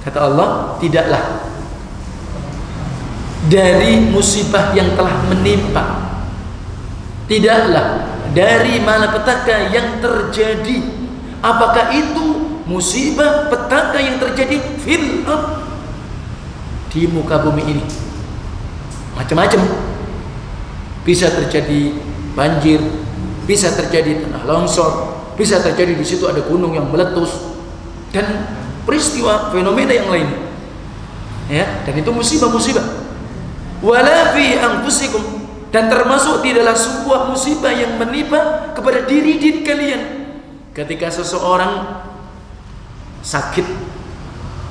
Kata Allah, tidaklah dari musibah yang telah menimpa, tidaklah dari malapetaka yang terjadi. Apakah itu musibah petaka yang terjadi fil ard, di muka bumi ini? Macam-macam. Bisa terjadi banjir, bisa terjadi tanah longsor, bisa terjadi di situ ada gunung yang meletus, dan peristiwa fenomena yang lain, ya, dan itu musibah-musibah. Wala fi anfusikum, dan termasuk tidaklah sebuah musibah yang menimpa kepada diri kalian. Ketika seseorang sakit,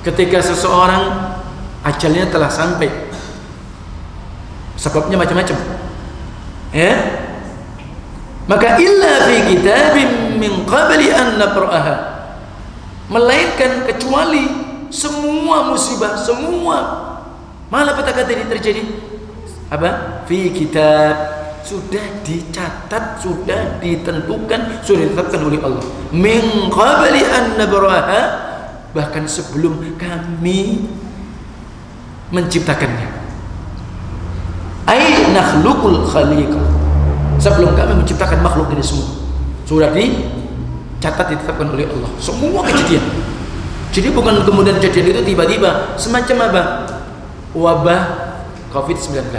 ketika seseorang ajalnya telah sampai, sebabnya macam-macam, ya, maka illa fi kitabim min qabli an nabra'aha, melainkan kecuali semua musibah, semua malapetaka tadi terjadi apa? Fi kitab, sudah dicatat, sudah ditentukan, sudah ditetapkan oleh Allah. Min qabli an nabraha, bahkan sebelum kami menciptakannya. Ai nakhluqul khaliqah, sebelum kami menciptakan makhluk ini semua sudah dicatat, ditetapkan oleh Allah semua kejadian. Jadi bukan kemudian kejadian itu tiba-tiba semacam apa? Wabah COVID-19.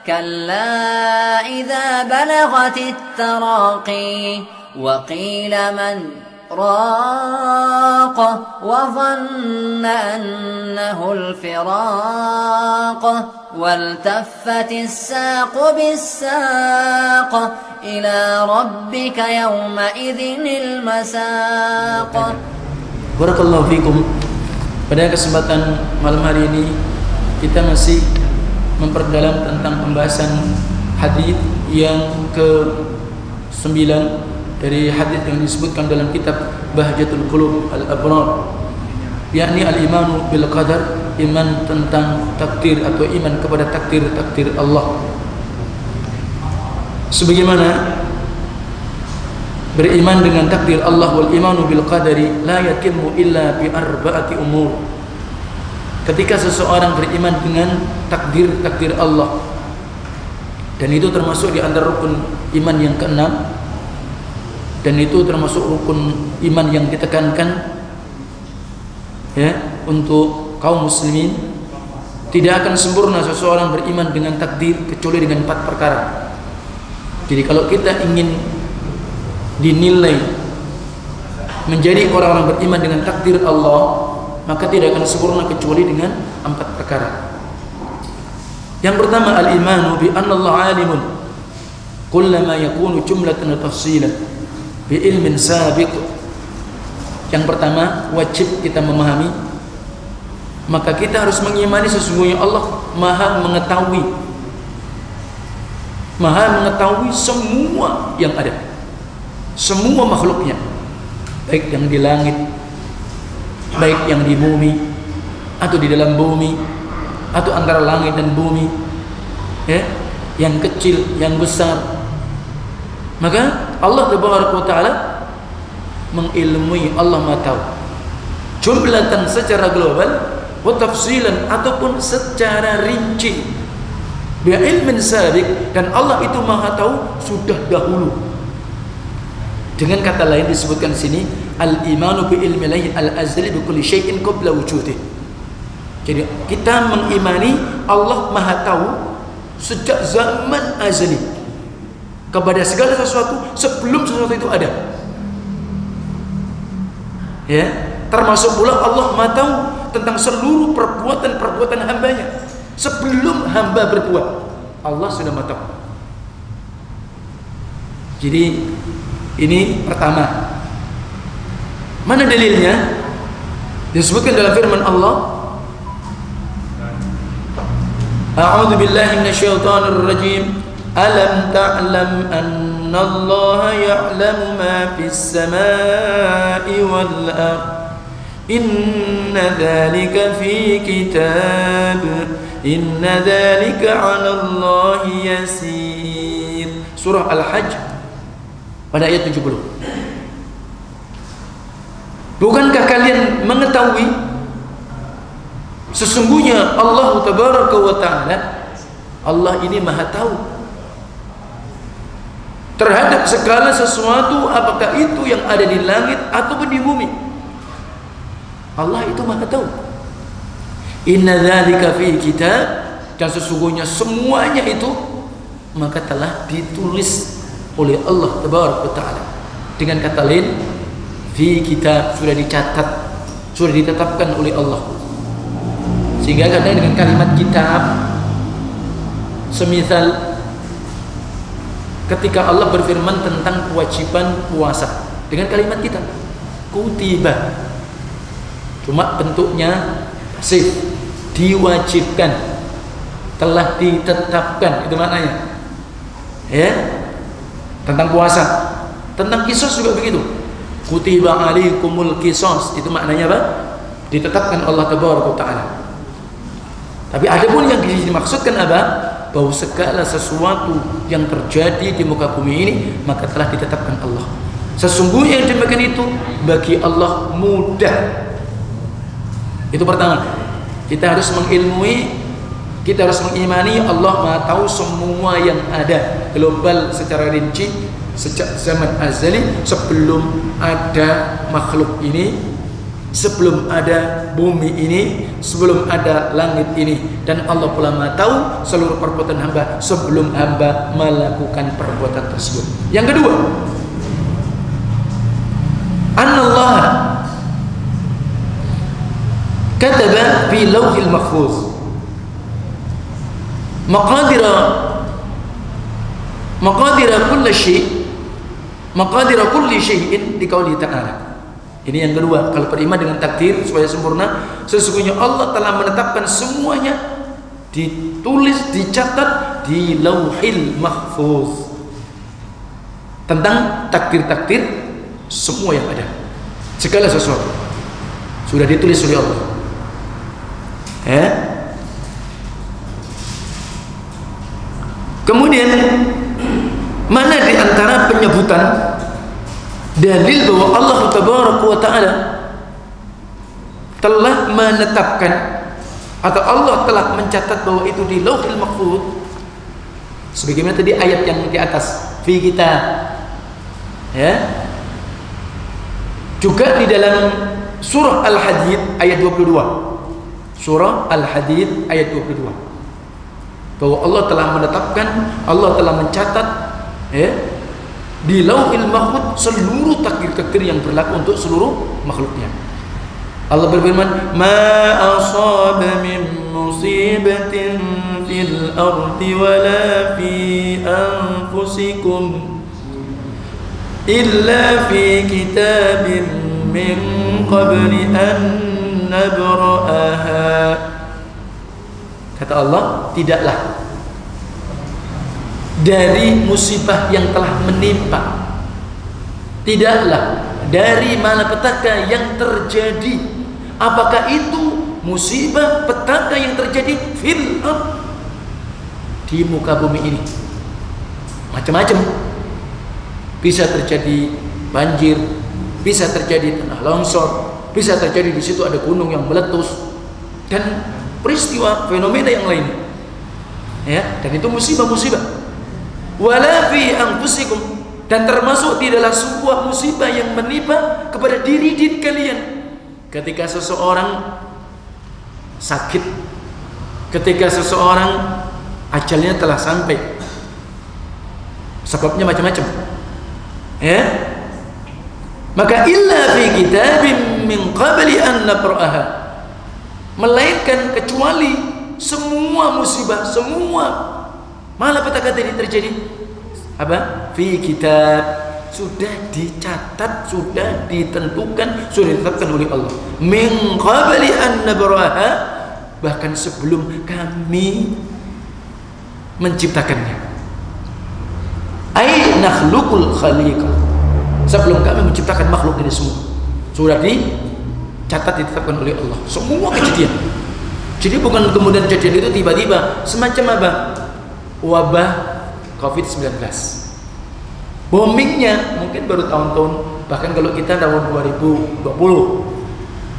Kalla idza balaghatit taraqi wa qila man راق وظن أنه الفراق والتفت الساق بالساق إلى ربك يومئذ المساق. Barakallahu fikum. Pada kesempatan malam hari ini kita masih memperdalam tentang pembahasan hadis yang ke-9 dari hadis yang disebutkan dalam kitab Bahjatul Qulub Al-Abrar, yakni al-imanu bil qadar, iman tentang takdir atau iman kepada takdir Allah. Sebagaimana beriman dengan takdir Allah, wal imanu bil qadari la yatimmu illa bi arba'ati umur. Ketika seseorang beriman dengan takdir Allah, dan itu termasuk di antara rukun iman yang keenam, dan itu termasuk rukun iman yang ditekankan, ya, untuk kaum muslimin. Tidak akan sempurna seseorang beriman dengan takdir kecuali dengan 4 perkara. Jadi kalau kita ingin dinilai menjadi orang-orang beriman dengan takdir Allah, maka tidak akan sempurna kecuali dengan 4 perkara. Yang pertama, al-imanu bi anna Allah alimun kullama yakunu jumlatan wa tafsilan bi ilmin sabiq. Yang pertama, wajib kita memahami, maka kita harus mengimani sesungguhnya Allah maha mengetahui semua yang ada, semua makhluknya, baik yang di langit, baik yang di bumi, atau di dalam bumi, atau antara langit dan bumi, ya, yang kecil, yang besar. Maka Allah Taala mengilmui, Allah Maha tahu jumlatan secara global, wa tafsilan ataupun secara rinci, bi ilmin sabiq, dan Allah itu Maha tahu sudah dahulu. Dengan kata lain disebutkan di sini al-imanu bi ilmi lahi al-azali bi kulli syai'in qabla wujudih. Jadi kita mengimani Allah Maha tahu sejak zaman azali kepada segala sesuatu sebelum sesuatu itu ada, ya, termasuk pula Allah Maha tahu tentang seluruh perbuatan hambanya sebelum hamba berbuat. Allah sudah Maha tahu. Jadi ini pertama. Mana dalilnya? Disebutkan dalam firman Allah, A'udzu billahi minasyaitonir rajim. Alam ta'lam anna Allah ya'lamu ma fis samai wal ard. Inna dzalika fi kitab. Inna dzalika 'ala Allah yasir. Surah Al-Hajj pada ayat 70. Bukankah kalian mengetahui Sesungguhnya Allah Tabaraka wa Ta'ala, Allah ini maha tahu terhadap segala sesuatu, apakah itu yang ada di langit ataupun di bumi. Allah itu maha tahu. Inna dzalika fi kitab, dan sesungguhnya semuanya itu maka telah ditulis oleh Allah Tabaraka wa Ta'ala. Dengan kata lain, fi kitab, sudah dicatat, sudah ditetapkan oleh Allah. Sehingga kadang dengan kalimat kitab, semisal ketika Allah berfirman tentang kewajiban puasa dengan kalimat kitab, kutiba, cuma bentuknya pasif, diwajibkan, telah ditetapkan, itu maknanya. Ya, tentang puasa, tentang kisos juga begitu. Kutiba alaikumul kisos, itu maknanya apa? Ditetapkan Allah Tabaraka Ta'ala. Tapi ada pun yang dimaksudkan apa? Bahwa segala sesuatu yang terjadi di muka bumi ini maka telah ditetapkan Allah. Sesungguhnya yang demikian itu bagi Allah mudah. Itu pertama. Kita harus mengilmui, kita harus mengimani Allah Maha tahu semua yang ada global secara rinci sejak zaman azali, sebelum ada makhluk ini, sebelum ada bumi ini, sebelum ada langit ini. Dan Allah pula Maha tahu seluruh perbuatan hamba sebelum hamba melakukan perbuatan tersebut. Yang kedua, Anallah kataba fi lauhil mahfuz maqadira kulli syai'in di qauli ta'ala. Ini yang kedua, kalau beriman dengan takdir supaya sempurna, sesungguhnya Allah telah menetapkan semuanya, ditulis, dicatat di lauhil mahfuz, tentang takdir-takdir semua yang ada, segala sesuatu sudah ditulis oleh Allah. Kemudian mana di antara penyebutan dalil bahwa Allah Tabaraka wa Ta'ala telah menetapkan atau Allah telah mencatat bahwa itu di lauhil mahfuz, sebagaimana tadi ayat yang di atas, fi kita, ya, juga di dalam surah Al-Hadid ayat 22, surah Al-Hadid ayat 22, bahwa Allah telah menetapkan, Allah telah mencatat, ya, di lauhil mahfuz seluruh takdir-takdir yang berlaku untuk seluruh makhluknya. Allah berfirman, ma asaba min musibatin fil ardi wala fi anfusikum illa fi kitabin min qabli an nabra'aha. Kata Allah, tidaklah dari musibah yang telah menimpa, tidaklah dari malapetaka yang terjadi, apakah itu musibah petaka yang terjadi fil ard, di muka bumi ini, macam-macam. Bisa terjadi banjir, bisa terjadi tanah longsor, bisa terjadi di situ ada gunung yang meletus, dan peristiwa fenomena yang lain, ya, dan itu musibah-musibah. Wala fi anfusikum, dan termasuk tidaklah sebuah musibah yang menimpa kepada diri kalian. Ketika seseorang sakit, ketika seseorang ajalnya telah sampai, sebabnya macam-macam, ya, maka illa fi kitabim min qabli an nabra'aha, melainkan kecuali semua musibah, semua malapetaka tadi terjadi apa? Fi kitab, sudah dicatat, sudah ditentukan, sudah ditetapkan oleh Allah. Min qabli an nabra'aha, bahkan sebelum kami menciptakannya. Ai nakhluqul khaliqa, sebelum kami menciptakan makhluk ini semua sudah dicatat, ditetapkan oleh Allah semua kejadian. Jadi bukan kemudian kejadian itu tiba-tiba, semacam apa? Wabah COVID-19, boomingnya mungkin baru tahun-tahun, bahkan kalau kita tahun 2020,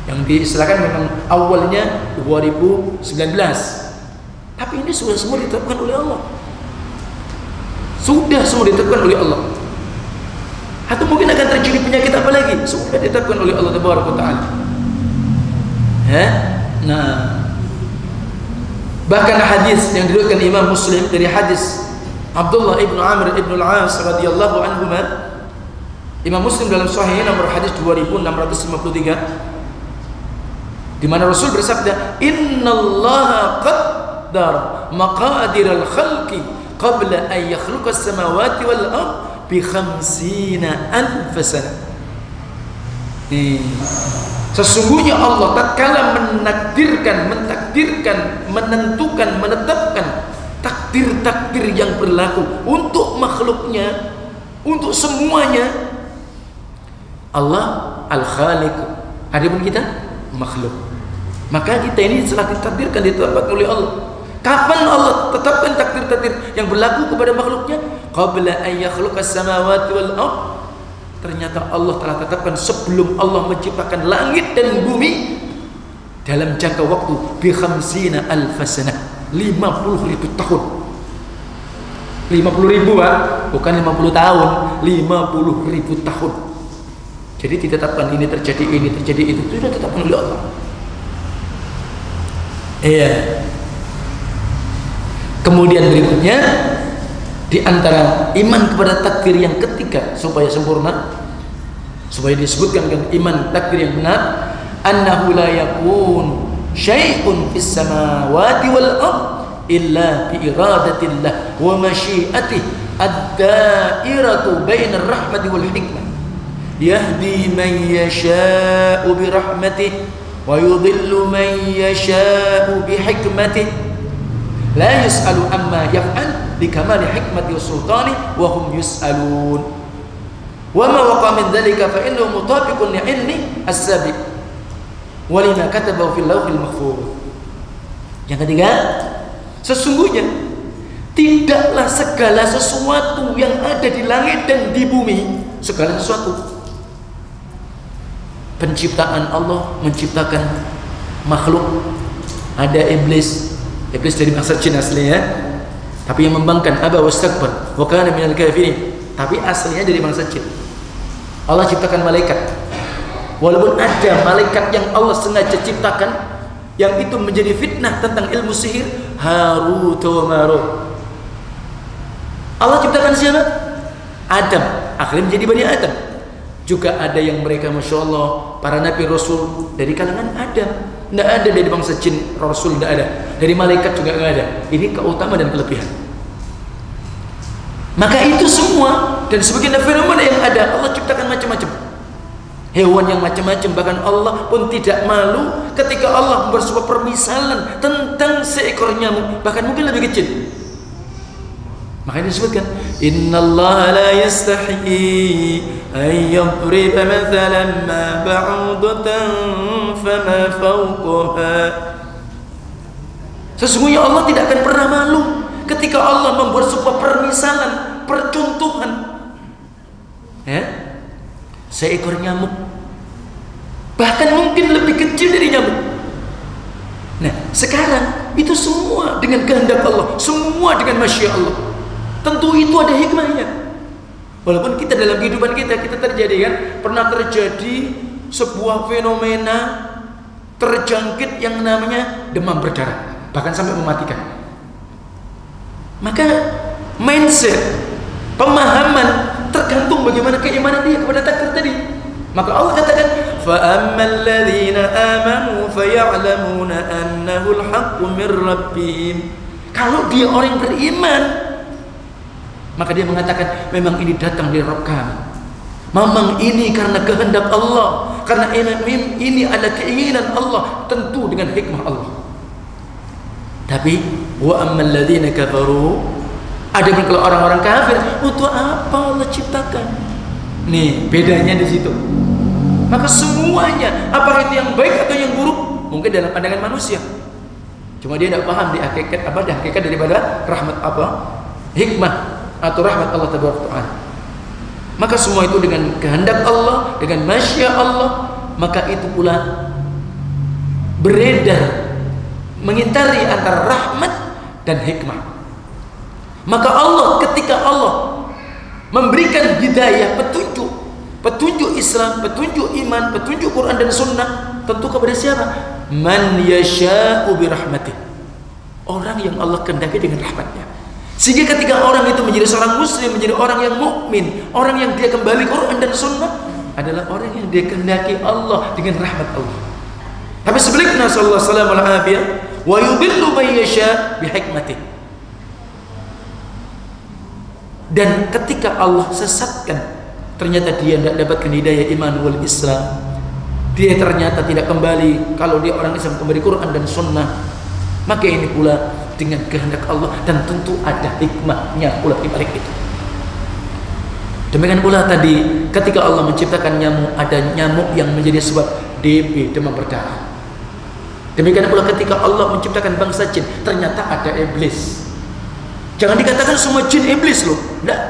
Yang diistilahkan memang awalnya 2019. Tapi ini sudah semua ditetapkan oleh Allah. Sudah semua ditetapkan oleh Allah. Atau mungkin akan terjadi penyakit apa lagi? Sudah ditetapkan oleh Allah Taala. Nah, bahkan hadis yang diriwayatkan Imam Muslim dari hadis Abdullah ibnu Amr ibnu al-As radhiyallahu anhuma, Imam Muslim dalam Sahihnya nomor hadis 2653, di mana Rasul bersabda, "Innallaha qaddara maqadiral khalqi qabla an yakhluqa as-samawati wal ard bi 50,000 sanah." Sesungguhnya Allah tatkala menakdirkan, menentukan, menetapkan takdir-takdir yang berlaku untuk makhluknya, untuk semuanya. Allah Al-Khaliq, adapun kita makhluk. Maka kita ini telah ditakdirkan, ditetapkan oleh Allah. Kapan Allah tetapkan takdir-takdir yang berlaku kepada makhluknya? Qabla an yakhluqas samawati wal ard. Ternyata Allah telah tetapkan sebelum Allah menciptakan langit dan bumi dalam jangka waktu bi 50,000 sanah, 50.000 tahun. 50.000 Pak, bukan 50 tahun, 50.000 tahun. Jadi ditetapkan ini terjadi, ini terjadi, itu sudah ditetapkan oleh Allah. Iya. Kemudian berikutnya, di antara iman kepada takdir yang ketiga supaya sempurna, supaya disebutkan dengan iman takdir yang benar, annahu la yakun syai'un fis samawati wal ard illa bi iradatillah wa masyiatihi ad-da'iratu bainar rahmati wal hikmah yahdi man yasha'u bi rahmatihi wa yudhillu man yasha'u bi hikmatihi la yus'alu amma yaf'al likamali hikmati wa sultani wa hum yus'alun wa ma waqa min dhalika fa innahu mutabiqun li ilmi as-sabiq wa lima katabahu fil lawhil mahfuz. Yang ketiga, sesungguhnya tidaklah segala sesuatu yang ada di langit dan di bumi, segala sesuatu penciptaan Allah, menciptakan makhluk. Ada iblis dari bangsa Jin aslinya, tapi yang membangkang, aba wastakbar wa kana minal kafirin, tapi aslinya dari bangsa Jin. Allah ciptakan malaikat, walaupun ada malaikat yang Allah sengaja ciptakan yang itu menjadi fitnah tentang ilmu sihir, Harut wa Marut. Allah ciptakan siapa? Adam, akhirnya menjadi Bani Adam. Juga ada yang mereka, Masya Allah, para nabi rasul dari kalangan Adam. Tidak ada dari bangsa jin, rasul tidak ada. Dari malaikat juga tidak ada. Ini keutamaan dan kelebihan. Maka itu semua dan sebagian fenomena yang ada, Allah ciptakan macam-macam. Hewan yang macam-macam, bahkan Allah pun tidak malu ketika Allah membuat sebuah permisalan tentang seekor nyamuk, bahkan mungkin lebih kecil. Makanya disebutkan, innallaha la yastahi an yadriba mathalan ma ba'udatan fama fawqaha. Sesungguhnya Allah tidak akan pernah malu ketika Allah membuat sebuah permisalan, percontohan, seekor nyamuk, bahkan mungkin lebih kecil dari nyamuk. Nah, sekarang itu semua dengan kehendak Allah, semua dengan masya Allah. Tentu itu ada hikmahnya. Walaupun kita dalam kehidupan kita terjadi kan, pernah terjadi sebuah fenomena terjangkit yang namanya demam berdarah, bahkan sampai mematikan. Maka mindset, pemahaman tergantung bagaimana keimanan dia kepada takdir tadi. Maka Allah katakan, fa ammal ladzina amanu faya'lamuna annahu al-haqqu mir rabbihim. Kalau dia orang yang beriman, maka dia mengatakan, memang ini datang dari Rabb kami, memang ini karena kehendak Allah, karena ini adalah keinginan Allah, tentu dengan hikmah Allah. Tapi wa ammal ladzina kafaru, adapun kalau orang-orang kafir, untuk apa Allah ciptakan? Nih bedanya di situ. Maka semuanya, apakah itu yang baik atau yang buruk, mungkin dalam pandangan manusia, cuma dia tidak paham di hakikat apa, di hakikat daripada rahmat apa, hikmah atau rahmat Allah Taala. Maka semua itu dengan kehendak Allah, dengan masya Allah. Maka itu pula beredar, mengintari antara rahmat dan hikmah. Maka Allah, ketika Allah memberikan hidayah, petunjuk Islam, petunjuk iman, petunjuk Quran dan Sunnah, tentu kepada siapa? Man yasha'u birahmatih, orang yang Allah kehendaki dengan rahmatnya. Sehingga ketika orang itu menjadi seorang muslim, menjadi orang yang mukmin, orang yang dia kembali Quran dan Sunnah, adalah orang yang dia kehendaki Allah dengan rahmat Allah. Tapi sebaliknya, sallallahu alaihi wasallam, wa yudillu man yasha' bihikmatih. Dan ketika Allah sesatkan, ternyata dia tidak dapatkan hidayah iman wal Islam, dia ternyata tidak kembali, kalau dia orang Islam kembali Quran dan Sunnah, maka ini pula dengan kehendak Allah, dan tentu ada hikmahnya pula di balik itu. Demikian pula tadi ketika Allah menciptakan nyamuk, ada nyamuk yang menjadi sebab DB, demam berdarah. Demikian pula ketika Allah menciptakan bangsa jin, ternyata ada iblis. Jangan dikatakan semua jin iblis loh, enggak.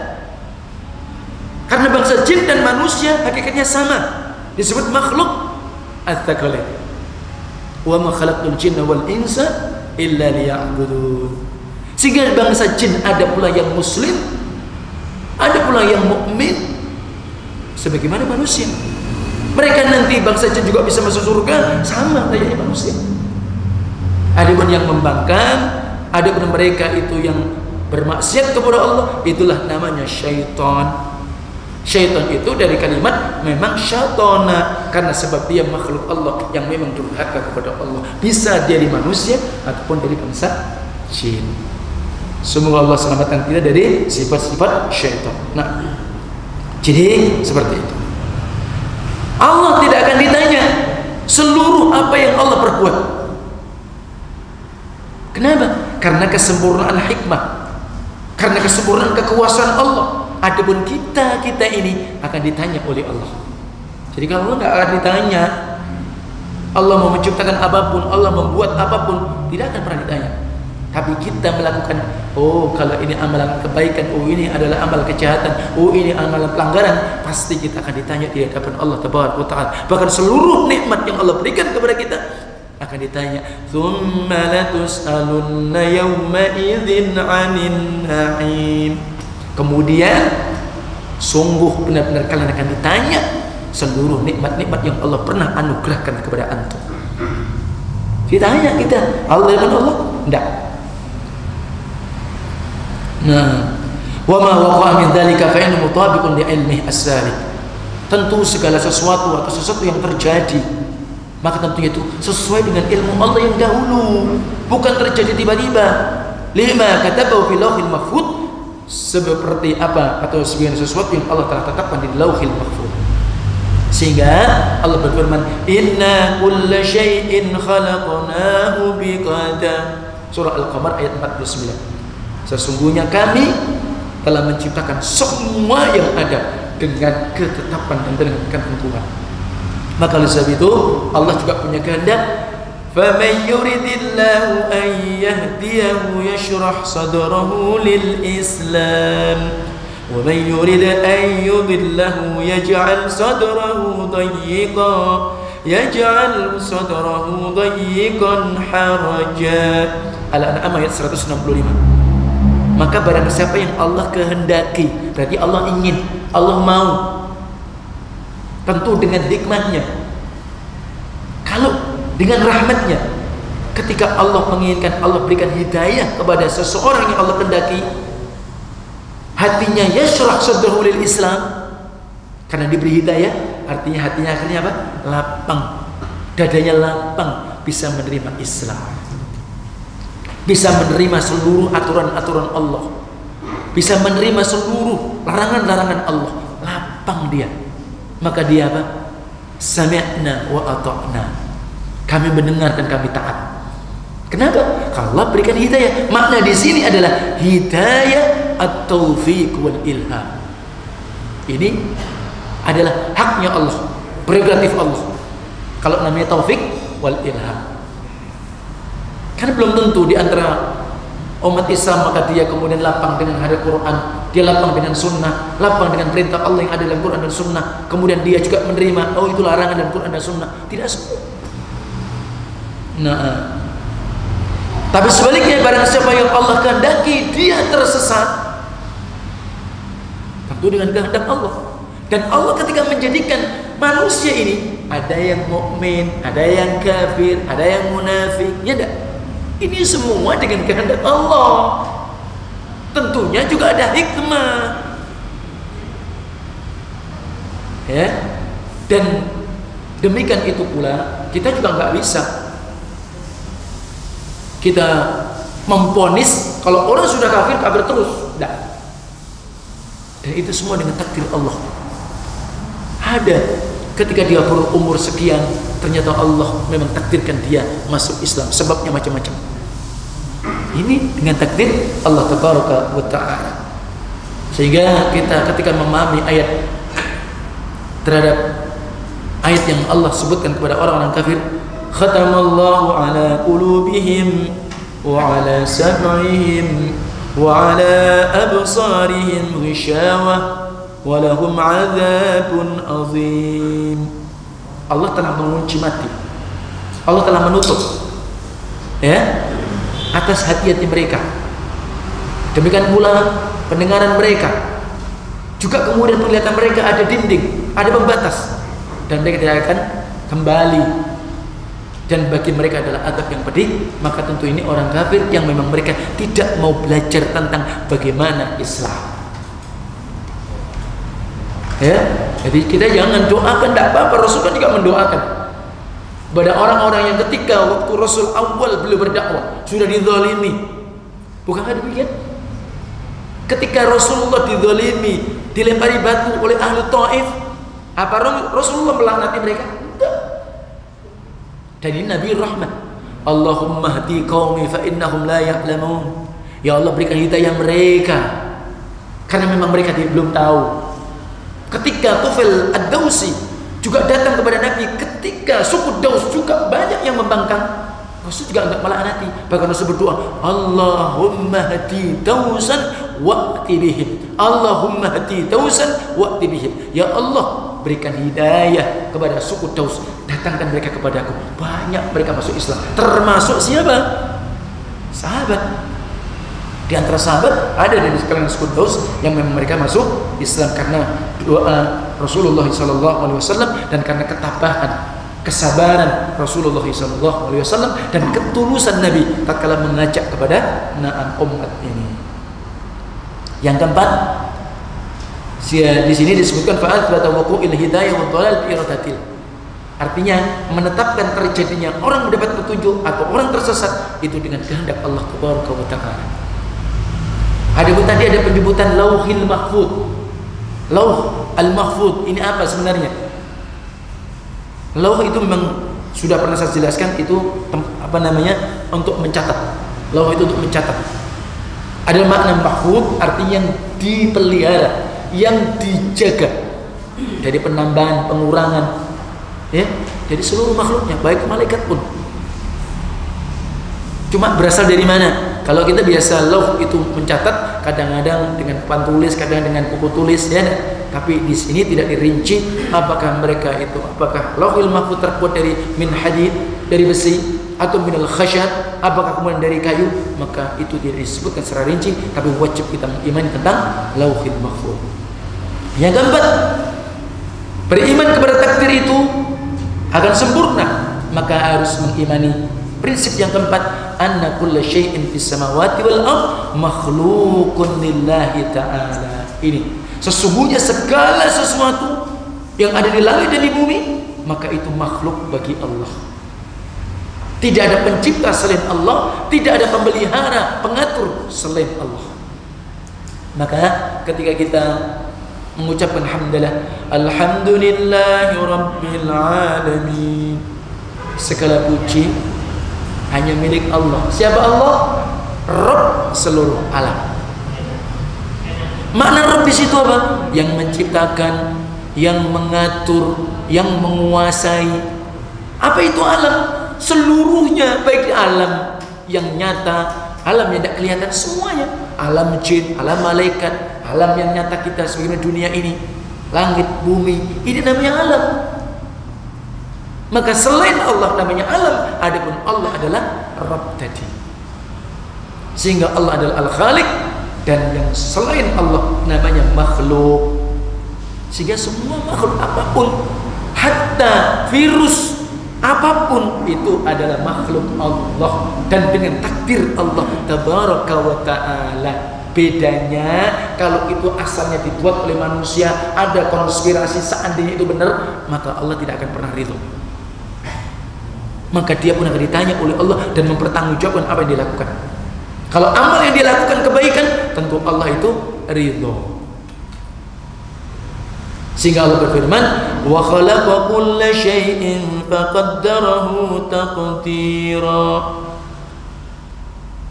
Karena bangsa jin dan manusia hakikatnya sama, disebut makhluk ats-tsaqalain. Wa ma khalaqtul jinna wal insa illa liya'budun. Sehingga bangsa jin ada pula yang muslim, ada pula yang mukmin, sebagaimana manusia. Mereka nanti bangsa jin juga bisa masuk surga sama layaknya manusia. Ada pun yang membangkang, ada pun mereka itu yang bermaksiat kepada Allah, itulah namanya syaitan. Syaitan itu dari kalimat memang syaitana, karena sebab dia makhluk Allah yang memang durhaka kepada Allah. Bisa dari manusia ataupun dari bangsa jin. Semoga Allah selamatkan kita dari sifat-sifat syaitan. Nah, jadi seperti itu. Allah tidak akan ditanya seluruh apa yang Allah perbuat. Kenapa? Karena kesempurnaan hikmah, karena kesempurnaan kekuasaan Allah. Adapun kita ini akan ditanya oleh Allah. Jadi kalau Allah nggak akan ditanya, Allah mau menciptakan apapun, Allah membuat apapun, tidak akan pernah ditanya. Tapi kita melakukan, oh kalau ini amalan kebaikan, oh ini adalah amal kejahatan, oh ini amalan pelanggaran, pasti kita akan ditanya di hadapan Allah Tabaraka wa Ta'ala. Bahkan seluruh nikmat yang Allah berikan kepada kita akan ditanya. Tsumma latus'alunna yawma idzin 'anin na'im. Kemudian sungguh benar-benar kalian akan ditanya seluruh nikmat-nikmat yang Allah pernah anugerahkan kepada antum. Ditanya kita, Allah dan Allah? Enggak. Nah, wa ma waqa'a min dzalika fa innahu mutabiqun li ilmihi as-salik. Tentu segala sesuatu atau sesuatu yang terjadi, maka tentunya itu sesuai dengan ilmu Allah yang dahulu, bukan terjadi tiba-tiba. Lima katabahu fil lauhil mahfuz, seperti apa atau sebagian sesuatu yang Allah telah tetapkan di lauhil mahfuz. Sehingga Allah berfirman, inna kulla syai'in khalaqnahu biqadar. Surah Al-Qamar ayat 49. Sesungguhnya kami telah menciptakan semua yang ada dengan ketetapan dan dengan ketentuan. Maka oleh sebab itu Allah juga punya kehendak. فَمَنْ يُرِدِ اللَّهُ أَنْ يَهْدِيَهُ يَشْرَحْ صَدْرَهُ لِلْإِسْلَامِ وَمَنْ يُرِدْ أَنْ يُضِلَّهُ يَجْعَلْ صَدْرَهُ ضَيِّقًا حَرَجًا. Al-An'am ayat 165. Maka barang siapa yang Allah kehendaki, berarti Allah ingin, Allah mau, tentu dengan hikmahnya. Kalau dengan rahmatnya, ketika Allah menginginkan, Allah berikan hidayah kepada seseorang yang Allah kehendaki, hatinya yashrah sadrahu lil Islam, karena diberi hidayah, artinya hatinya akhirnya apa? Lapang, dadanya lapang, bisa menerima Islam, bisa menerima seluruh aturan-aturan Allah, bisa menerima seluruh larangan-larangan Allah, lapang dia. Maka dia apa? Sami'na wa ata'na, kami mendengar dan kami taat. Kenapa? Kalau Allah berikan hidayah. Makna di sini adalah hidayah at-taufiq wal ilham. Ini adalah haknya Allah, prerogatif Allah. Kalau namanya taufik wal ilham. Karena belum tentu di antara umat Islam maka dia kemudian lapang dengan hadis Quran, dia lapang dengan sunnah, lapang dengan perintah Allah yang ada dalam Quran dan sunnah. Kemudian dia juga menerima, oh itu larangan dalam Quran dan sunnah. Tidak semua. Nah, tapi sebaliknya barang siapa yang Allah kehendaki dia tersesat, tentu dengan kehendak Allah. Dan Allah ketika menjadikan manusia ini, ada yang mukmin, ada yang kafir, ada yang munafik, ya enggak? Ini semua dengan kehendak Allah. Tentunya juga ada hikmah. Ya. Dan demikian itu pula kita juga nggak bisa kita memponis kalau orang sudah kafir terus. Tidak. Dan itu semua dengan takdir Allah. Ada ketika dia berumur sekian, ternyata Allah memang takdirkan dia masuk Islam. Sebabnya macam-macam. Ini dengan takdir Allah Tabaraka wa Ta'ala. Sehingga kita ketika memahami ayat terhadap ayat yang Allah sebutkan kepada orang-orang kafir, khatamallahu ala qulubihim wa ala sam'ihim wa ala absarihim ghishawah wa lahum 'adzabun 'adzim. Allah telah mengunci mati. Allah telah menutup ya atas hati-hati mereka. Demikian pula pendengaran mereka. Juga kemudian penglihatan mereka ada dinding, ada pembatas, dan mereka tidak akan kembali. Dan bagi mereka adalah azab yang pedih. Maka tentu ini orang kafir yang memang mereka tidak mau belajar tentang bagaimana Islam. Ya, jadi kita jangan doakan, tidak apa-apa. Rasul kan juga mendoakan pada orang-orang yang ketika waktu Rasul awal beliau berdakwah sudah dizalimi. Bukankah demikian? Ketika Rasulullah dizalimi, dilempari batu oleh ahli Taif, apa Rasulullah melaknati mereka? Enggak. Dan ini Nabi rahmat. Allahumma hdi qaumi fa innahum la ya'lamun. Ya Allah, berikan hidayah mereka karena memang mereka belum tahu. Ketika Tufail Ad-Dausi juga datang kepada Nabi, ketika suku Daus juga banyak yang membangkang, Rasul juga enggak melaknati. Bahkan Rasul berdoa, Allahumma hdi Dausan wa'ti bihim. Allahumma hdi Dausan wa'ti bihim. Ya Allah, berikan hidayah kepada suku Daus, datangkan mereka kepadaku. Banyak mereka masuk Islam. Termasuk siapa? Sahabat. Di antara sahabat ada dari sekalian suku Daus yang memang mereka masuk Islam karena doa Rasulullah SAW dan karena ketabahan, kesabaran Rasulullah SAW dan ketulusan Nabi tatkala mengajak kepada umat ini. Yang keempat, di sini disebutkan fa'al wuqu'il hidayah wa dhalal fi iradatil. Artinya menetapkan terjadinya orang mendapat petunjuk atau orang tersesat itu dengan kehendak Allah Tabaraka wa Ta'ala. Adapun tadi ada penyebutan Lauhil Mahfuz. Lauh al-Mahfuz ini apa sebenarnya? Lauh itu memang sudah pernah saya jelaskan, itu untuk mencatat. Lauh itu untuk mencatat. Ada makna mahfuz, artinya yang dipelihara, yang dijaga dari penambahan, pengurangan, ya, dari seluruh makhluknya, baik malaikat pun. Cuma berasal dari mana? Kalau kita biasa lauh itu mencatat, kadang-kadang dengan papan tulis, kadang dengan buku tulis, ya. Tapi di sini tidak dirinci apakah mereka itu, apakah lauhil mahfuz terbuat dari min hadid, dari besi, atau minal khasyad, apakah kemudian dari kayu, maka itu tidak disebutkan secara rinci. Tapi wajib kita mengimani tentang lauhil mahfuz. Yang keempat, beriman kepada takdir itu akan sempurna, maka harus mengimani prinsip yang keempat, anna kulla syai'in fis samawati wal ard makhluqun lillahi ta'ala. Ini sesungguhnya segala sesuatu yang ada di langit dan di bumi, maka itu makhluk bagi Allah. Tidak ada pencipta selain Allah, tidak ada pemelihara, pengatur selain Allah. Maka ketika kita mengucapkan hamdalah, alhamdulillahi rabbil alamin, segala puji hanya milik Allah. Siapa Allah? Rabb seluruh alam. Makna Rabb di situ apa? Yang menciptakan, yang mengatur, yang menguasai. Apa itu alam? Seluruhnya, baik alam yang nyata, alam yang tidak kelihatan, semuanya. Alam jin, alam malaikat, alam yang nyata kita sebagaimana dunia ini, langit, bumi, ini namanya alam. Maka selain Allah namanya alam, adapun Allah adalah Rabb tadi. Sehingga Allah adalah Al-Khaliq, dan yang selain Allah namanya makhluk. Sehingga semua makhluk apapun, hatta virus apapun, itu adalah makhluk Allah dan dengan takdir Allah tabaraka wa ta'ala. Bedanya kalau itu asalnya dibuat oleh manusia, ada konspirasi, seandainya itu benar, maka Allah tidak akan pernah ridho. Maka dia pun akan ditanya oleh Allah dan mempertanggungjawabkan apa yang dia lakukan. Kalau amal yang dia lakukan kebaikan, tentu Allah itu ridho. Sehingga Allah berfirman, wa khalaqa kulla syai'in faqaddarahu taqdira.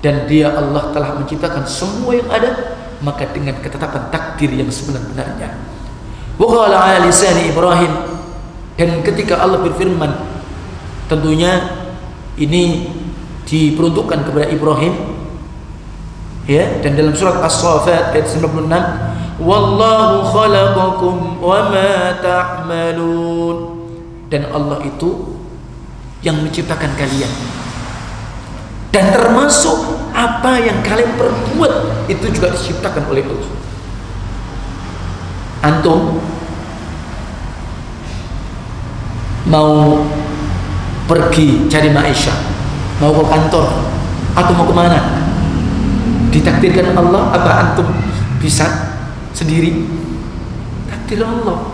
Dan dia Allah telah menciptakan semua yang ada, maka dengan ketetapan takdir yang sebenar-benarnya. Wa qala ala lisani Ibrahim, dan ketika Allah berfirman, tentunya ini diperuntukkan kepada Ibrahim, ya, dan dalam surat As-Saffat ayat 96, wallahu khalaqakum wa ma ta'malun, dan Allah itu yang menciptakan kalian, dan termasuk apa yang kalian perbuat itu juga diciptakan oleh Allah. Antum mau pergi cari maisha, mau ke kantor atau mau kemana, ditakdirkan Allah apa antum bisa sendiri? Takdir Allah.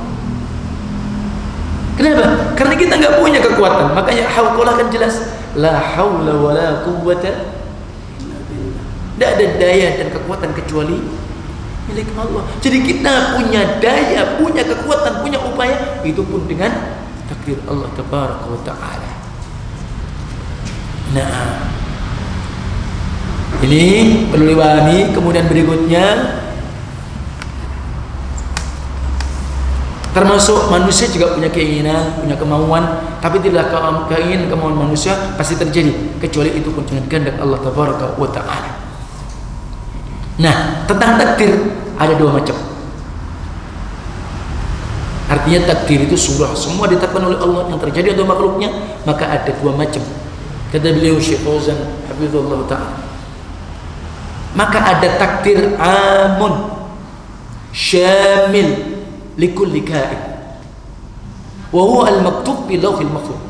Kenapa? Karena kita nggak punya kekuatan. Makanya hauqalah kan jelas, la haula wala quwwata illa billah. Tidak ada daya dan kekuatan kecuali milik Allah. Jadi kita punya daya, punya kekuatan, punya upaya, itu pun dengan takdir Allah tabaraka wa ta'ala. Nah, ini perlu dipahami. Kemudian berikutnya, termasuk manusia juga punya keinginan, punya kemauan, tapi tidak keinginan kemauan manusia pasti terjadi, kecuali itu pun dengan kehendak Allah tabaraka wa ta'ala. Nah, tentang takdir ada dua macam. Artinya takdir itu sudah semua ditetapkan oleh Allah yang terjadi untuk makhluknya, maka ada dua macam. Kata beliau Syekh Fauzan hafizallahu ta'ala, maka ada takdir amun syamil likulli kain, wa huwa al-maktub bi lawhil mahfuz,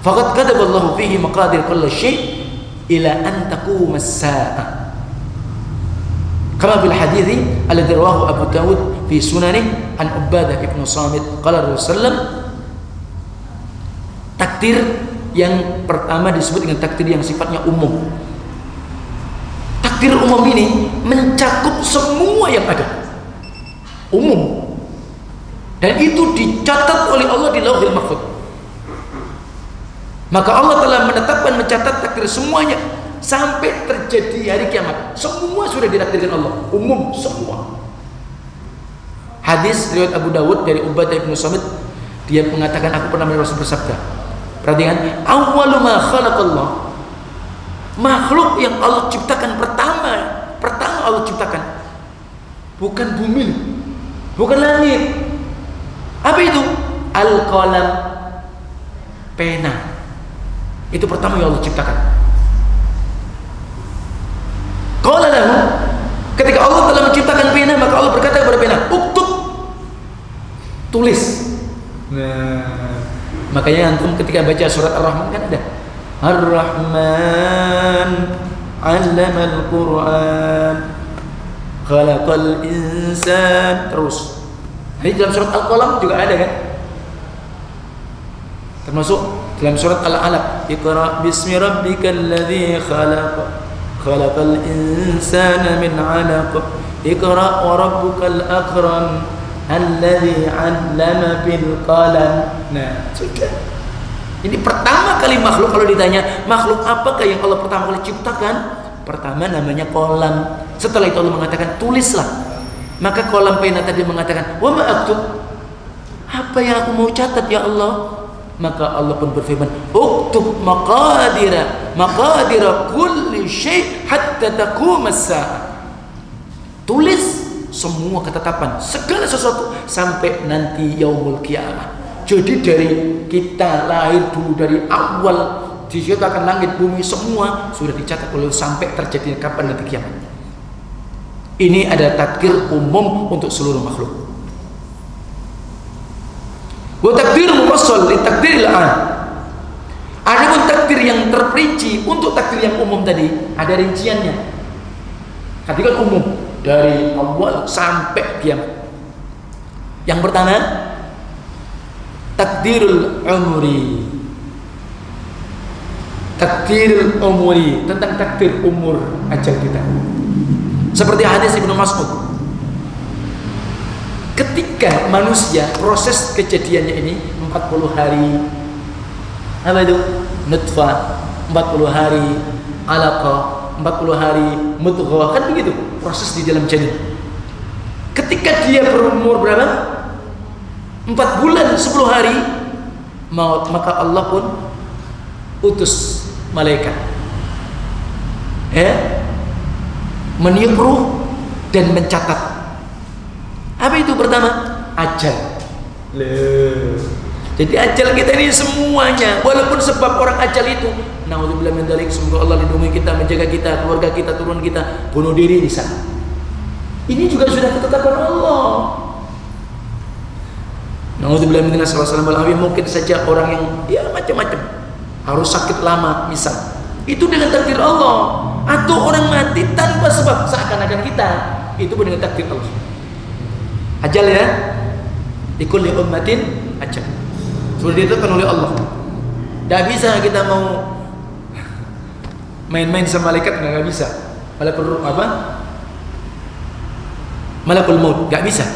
faqad kataba Allah fihi maqadir kulli syai' ila an taquma as-saa'ah, kama bil hadithi alladhi rawahu Abu Dawud fi sunanih an Ubadah ibn Samit qala Rasulullah. Takdir yang pertama disebut dengan takdir yang sifatnya umum. Takdir umum ini mencakup semua yang ada, umum, dan itu dicatat oleh Allah di Lauhil Mahfuz. Maka Allah telah menetapkan, mencatat takdir semuanya sampai terjadi hari kiamat. Semua sudah ditakdirkan Allah, umum semua. Hadis riwayat Abu Dawud dari Ubadah bin Samit, dia mengatakan, aku pernah mendengar Rasul bersabda, perhatikan, awwalu ma khalaqallah, makhluk yang Allah ciptakan pertama Allah ciptakan bukan bumi, bukan langit. Apa itu? Al-qalam, pena. Itu pertama yang Allah ciptakan. Qala lahu, ketika Allah telah menciptakan pena, maka Allah berkata kepada pena, uktub, tulis. Nah, makanya antum ketika baca surat Ar-Rahman kan ada Ar-Rahman 'allamal Qur'an khalaqal insan, terus. Ini dalam surat Al-Qalam juga ada kan? Termasuk dalam surat Al-Alaq, Iqra bismi rabbikal ladzi khalaq khalaqal insana min 'alaq Iqra wa rabbukal akram alladzi 'allama bil qalam. Nah, sudah. Ini pertama kali makhluk, kalau ditanya makhluk apakah yang Allah pertama kali ciptakan, pertama namanya kolam. Setelah itu Allah mengatakan tulislah. Maka kolam pena tadi mengatakan, wa ma aktub, apa yang aku mau catat ya Allah? Maka Allah pun berfirman, uktub maqadira kulli syai' hatta taqum as-saa'ah. Tulis semua ketetapan segala sesuatu sampai nanti yaumul qiyamah. Jadi dari kita lahir dulu, dari awal diciptakan langit bumi semua sudah dicatat oleh sampai terjadinya kapan nanti kiamat. Ini ada takdir umum untuk seluruh makhluk. Wa takdir mufassal li takdiril 'am. Adapun takdir yang terperinci untuk takdir yang umum tadi ada rinciannya. Tadi kan umum dari awal sampai kiamat. Yang pertama, takdirul umri. Takdirul umri, tentang takdir umur ajal kita. Seperti hadis Ibnu Mas'ud. Ketika manusia proses kejadiannya ini 40 hari. Apa itu? Nutfah 40 hari, alaqah 40 hari, mudghah, kan begitu proses di dalam janin. Ketika dia berumur berapa? 4 bulan 10 hari maut, maka Allah pun utus malaikat meniup ruh dan mencatat. Apa itu? Pertama, ajal. Jadi ajal kita ini semuanya, walaupun sebab orang ajal itu, naudzubillah min dzalik, semoga Allah lindungi kita, menjaga kita, keluarga kita, turun kita, bunuh diri di sana. Ini juga sudah ditetapkan Allah. Naudzubillah min dzalik, sallallahu alaihi wasallam, mungkin saja orang yang ya macam-macam harus sakit lama misal, itu dengan takdir Allah. Atau orang mati tanpa sebab seakan-akan kita, itu pun dengan takdir Allah. Ajal ya, likulli ummatin ajal, sudah ditetapkan oleh Allah. Tidak bisa kita mau main-main sama malaikat, nggak bisa. Malakul maut, nggak bisa.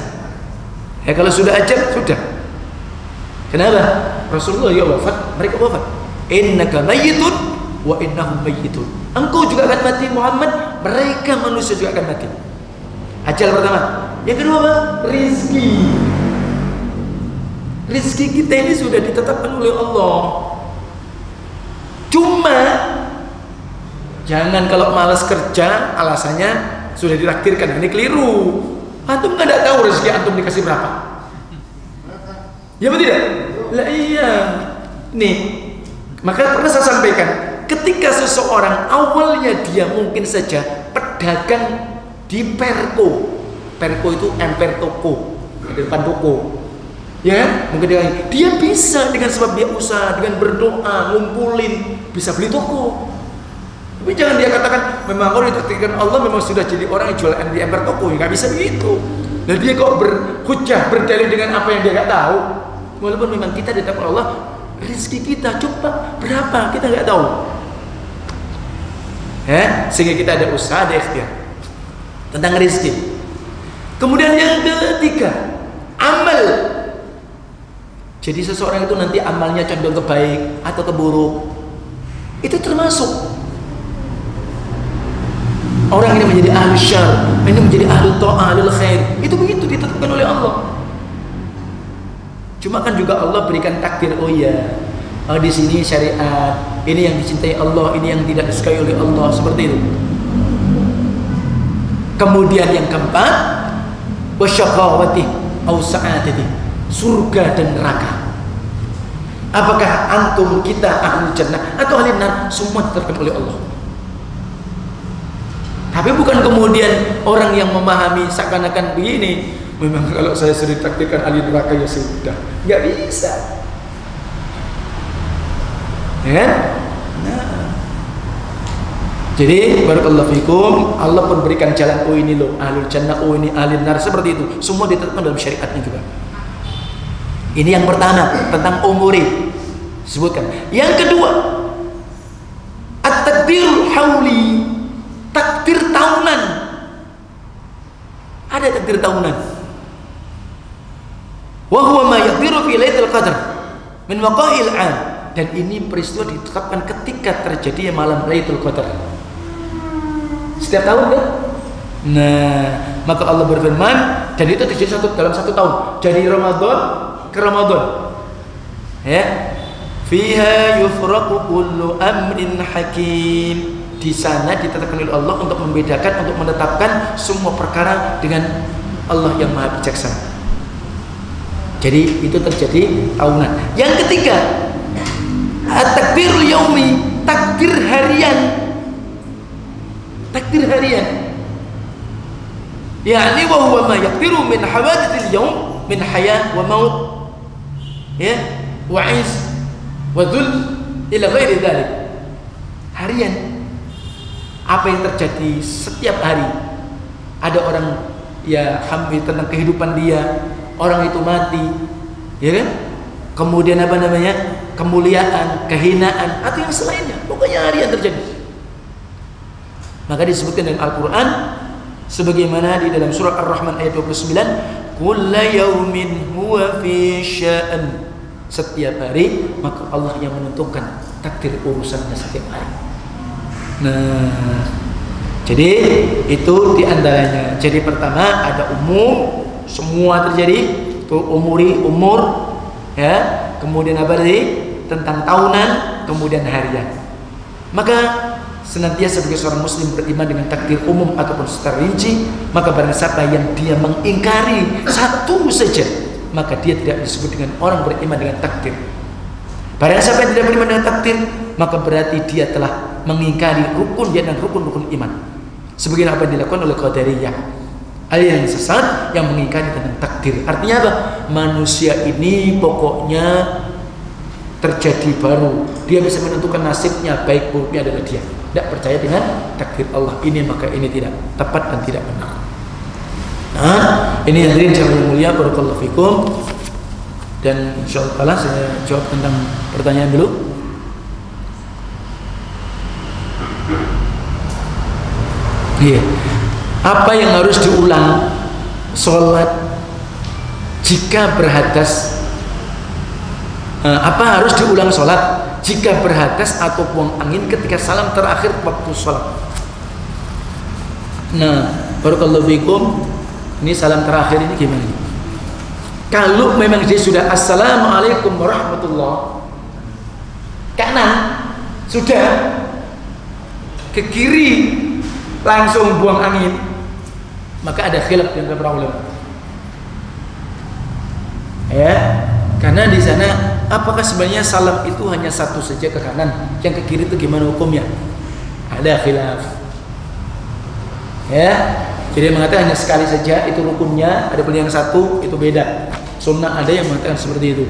Ya kalau sudah ajal sudah. Kenapa? Rasulullah ya wafat, mereka wafat. Innaka mayyitun wa innahum mayyitun. Engkau juga akan mati Muhammad, mereka manusia juga akan mati. Ajal pertama. Yang kedua apa? Rizki. Rizki kita ini sudah ditetapkan oleh Allah. Cuma jangan kalau malas kerja alasannya sudah ditakdirkan, ini keliru. Antum nggak tahu rezeki antum dikasih berapa. Ya betul tidak? Lah iya. Nih, maka pernah saya sampaikan, ketika seseorang awalnya dia mungkin saja pedagang di Perko. Perko itu emper toko, di depan toko. Ya, mungkin dia bisa dengan sebab dia usaha, dengan berdoa, ngumpulin, bisa beli toko. Tapi jangan dia katakan memang kalau ditakdirkan Allah memang sudah jadi orang yang jual di emper toko, nggak bisa begitu. Dan dia kok berhujah, berdalil dengan apa yang dia nggak tahu. Walaupun memang kita ditakdirkan Allah, rezeki kita coba berapa kita nggak tahu. Sehingga kita ada usaha, ada ikhtiar tentang rezeki. Kemudian yang ketiga, amal. Jadi seseorang itu nanti amalnya condong ke baik atau ke buruk, itu termasuk. Orang ini menjadi ahli syar, ini menjadi ahli ta'ah, ahli khair, itu begitu ditetapkan oleh Allah. Cuma kan juga Allah berikan takdir, oh iya, di sini syariat, ini yang dicintai Allah, ini yang tidak disukai oleh Allah, seperti itu. Kemudian yang keempat, wasyaqawati au sa'adati, surga dan neraka. Apakah antum kita ahli jannah atau ahli nar, semua ditetapkan oleh Allah. Tapi bukan kemudian orang yang memahami seakan-akan begini, memang kalau saya sudah ditakdirkan ahli neraka ya sudah, nggak bisa. Ya? Nah. Jadi barakallahu fikum, Allah pun berikan jalan, oh ini loh ahlul jannah, oh ini ahli nar, seperti itu. Semua ditetapkan dalam syariatnya juga. Ini yang pertama tentang umuri sebutkan. Yang kedua, at-takdirul hauli, takdir tahunan. Ada takdir tahunan. Wa huwa ma yaqdiru fi lailatul qadar min waqa'il 'am. Dan ini peristiwa ditetapkan ketika terjadinya malam Lailatul Qadar. Setiap tahun kan? Nah, maka Allah berfirman, dan itu terjadi dalam satu tahun, dari Ramadan ke Ramadan. Ya. Fiha yufraqu kullu amrin hakim. Di sana ditetapkan oleh Allah untuk membedakan, untuk menetapkan semua perkara dengan Allah yang Maha Bijaksana. Jadi itu terjadi tahunan. Yang ketiga, takdir yaumi, takdir harian. Takdir harian. Yani wa huwa ma yaqdiru min hawadithil yaum min hayah wa maut. Ya, wa iz wa dhul ila ghairi dzalik. Harian. Apa yang terjadi setiap hari? Ada orang ya hampir tentang kehidupan dia, orang itu mati, ya kan? Kemudian apa namanya? Kemuliaan, kehinaan atau yang selainnya. Pokoknya harian terjadi. Maka disebutkan dalam Al-Quran sebagaimana di dalam surah Ar-Rahman ayat 29, kulla yaumin huwa fi sya'an. Setiap hari maka Allah yang menentukan takdir urusannya setiap hari. Nah, jadi itu diantaranya. Jadi pertama ada umum, semua terjadi, itu umur, ya. Kemudian apa tadi? Tentang tahunan, kemudian harian. Maka senantiasa sebagai seorang muslim beriman dengan takdir umum ataupun secara rinci, maka barang siapa yang dia mengingkari satu saja, maka dia tidak disebut dengan orang beriman dengan takdir. Barang siapa yang tidak beriman dengan takdir, maka berarti dia telah mengingkari rukun dia dan rukun-rukun iman. Sebagaimana apa yang dilakukan oleh Qadariyah, aliran sesat yang mengingkari tentang takdir. Artinya apa? Manusia ini pokoknya terjadi baru, dia bisa menentukan nasibnya, baik buruknya adalah dia. Tidak percaya dengan takdir Allah ini, maka ini tidak tepat dan tidak benar. Nah, ini hadirin yang mulia, barakallahu fikum. Dan insyaallah saya jawab tentang pertanyaan dulu. Iya. Apa yang harus diulang sholat jika berhadas? Apa harus diulang sholat jika berhadas atau buang angin ketika salam terakhir waktu sholat? Nah, barakallahu fikum. Ini salam terakhir ini gimana? Kalau memang dia sudah assalamualaikum warahmatullah, kanan sudah, ke kiri langsung buang angin, maka ada khilaf yang beberapa ulama. Ya, karena di sana apakah sebenarnya salam itu hanya satu saja ke kanan, yang ke kiri itu gimana hukumnya? Ada khilaf. Ya, jadi mengatakan hanya sekali saja itu rukunnya, ada pun yang satu itu beda. Sunnah ada yang mengatakan seperti itu.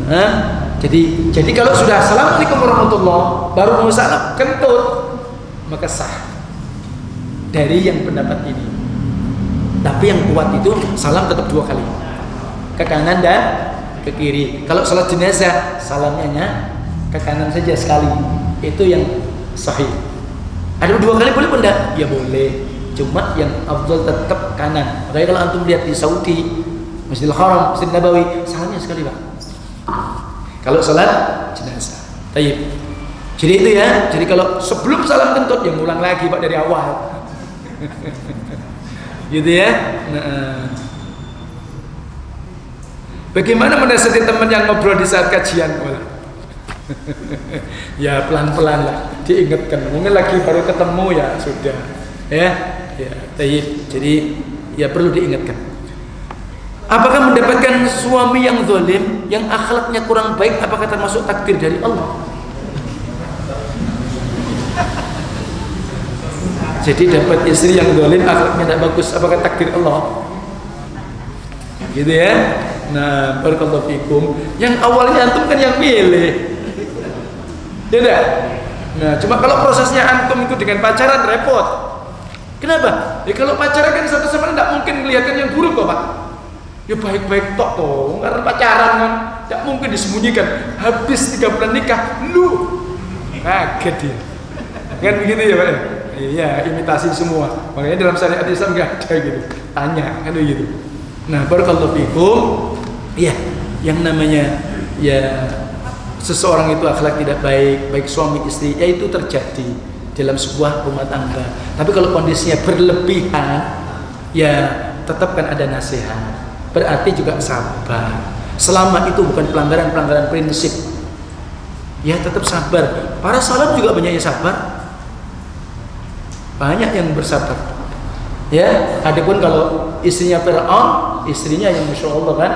Nah, jadi kalau sudah assalamualaikum warahmatullah baru mau salam kentut, maka sah dari yang pendapat ini. Tapi yang kuat itu salam tetap 2 kali, ke kanan dan ke kiri. Kalau salat jenazah salamnya ke kanan saja sekali, itu yang sahih. Ada 2 kali boleh pun enggak? Ya boleh, cuma yang afdal tetap kanan. Makanya kalau antum lihat di Saudi, Masjidil Haram, Masjid Nabawi, salamnya sekali Pak. Kalau salat jenazah. Tayyib. Jadi itu ya. Jadi kalau sebelum salam kentut yang ulang lagi Pak dari awal. Gitu ya. Nah. Bagaimana menasihati teman yang ngobrol di saat kajian? Ya pelan-pelan lah, diingatkan. Mungkin lagi baru ketemu ya sudah. Ya. Tayyib. Jadi ya perlu diingatkan. Apakah mendapatkan suami yang zalim, yang akhlaknya kurang baik, apakah termasuk takdir dari Allah? Jadi dapat istri yang zalim, akhlaknya tidak bagus, apakah takdir Allah? Gitu ya. Nah, barakallahu fikum. Yang awalnya antum kan yang milih. Tidak. Nah, cuma kalau prosesnya antum itu dengan pacaran repot. Kenapa? Ya kalau pacaran kan satu sama lain tidak mungkin melihatkan yang buruk kok Pak. Ya baik-baik tok toh, karena pacaran kan tidak mungkin disembunyikan. Habis 3 bulan nikah, lu kaget dia. Kan begitu ya Pak? Iya, imitasi semua. Makanya dalam syariat Islam nggak ada gitu. Tanya, kan begitu. Nah, barakallahu fikum. Iya, yang namanya ya seseorang itu akhlak tidak baik, baik suami istri, ya itu terjadi dalam sebuah rumah tangga. Tapi kalau kondisinya berlebihan, ya tetap kan ada nasihat. Berarti juga sabar. Selama itu bukan pelanggaran prinsip, ya tetap sabar. Para salaf juga banyak yang sabar, banyak yang bersabar. Ya, adapun kalau istrinya Fir'aun, istrinya yang Masya Allah kan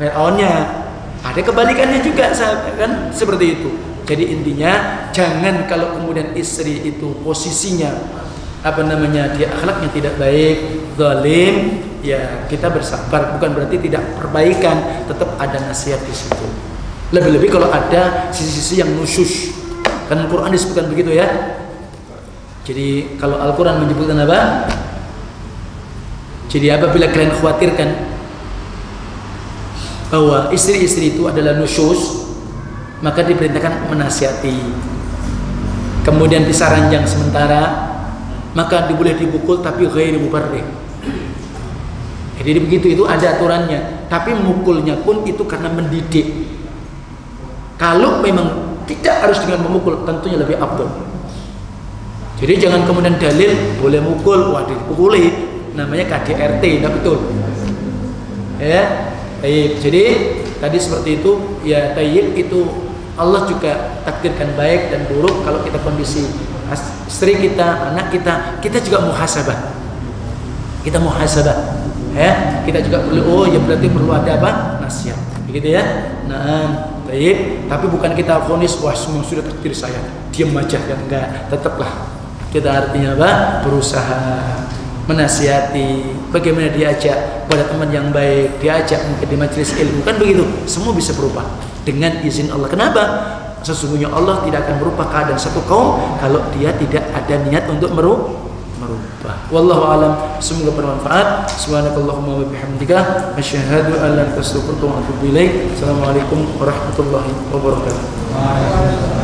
on-nya. Ada kebalikannya juga kan seperti itu. Jadi intinya jangan kalau kemudian istri itu posisinya dia akhlaknya tidak baik, zalim, ya kita bersabar, bukan berarti tidak perbaikan, tetap ada nasihat di situ. Lebih-lebih kalau ada sisi-sisi yang nusyus. Kan Al-Qur'an disebutkan begitu ya. Jadi kalau Al-Qur'an menyebutkan apa? Jadi apabila kalian khawatirkan bahwa istri-istri itu adalah nusyus, maka diperintahkan menasihati. Kemudian bisa ranjang sementara, maka boleh dipukul tapi ghairi mubarrih. Jadi begitu, itu ada aturannya. Tapi mukulnya pun itu karena mendidik. Kalau memang tidak harus dengan memukul, tentunya lebih afdal. Jadi jangan kemudian dalil boleh mukul, wah dipukuli, namanya KDRT, tidak betul. Ya, tayyib. Jadi tadi seperti itu, ya tayyib itu Allah juga takdirkan baik dan buruk. Kalau kita kondisi istri kita, anak kita, kita juga muhasabah. Kita muhasabah. Ya, kita juga perlu, ya berarti perlu ada apa? Nasihat. Begitu ya. Nah, baik, tapi bukan kita vonis wah semua sudah takdir saya, diam aja, ya enggak, tetaplah kita artinya apa? Berusaha menasihati, bagaimana diajak pada teman yang baik, diajak mungkin di majelis ilmu, kan begitu, semua bisa berubah dengan izin Allah. Kenapa? Sesungguhnya Allah tidak akan merubah keadaan satu kaum kalau dia tidak ada niat untuk merubah. Wallahu alam, semoga bermanfaat. Subhanakallahumma wa bihamdika asyhadu an la ilaha illa anta astaghfiruka wa atubu ilaik. Assalamualaikum warahmatullahi wabarakatuh.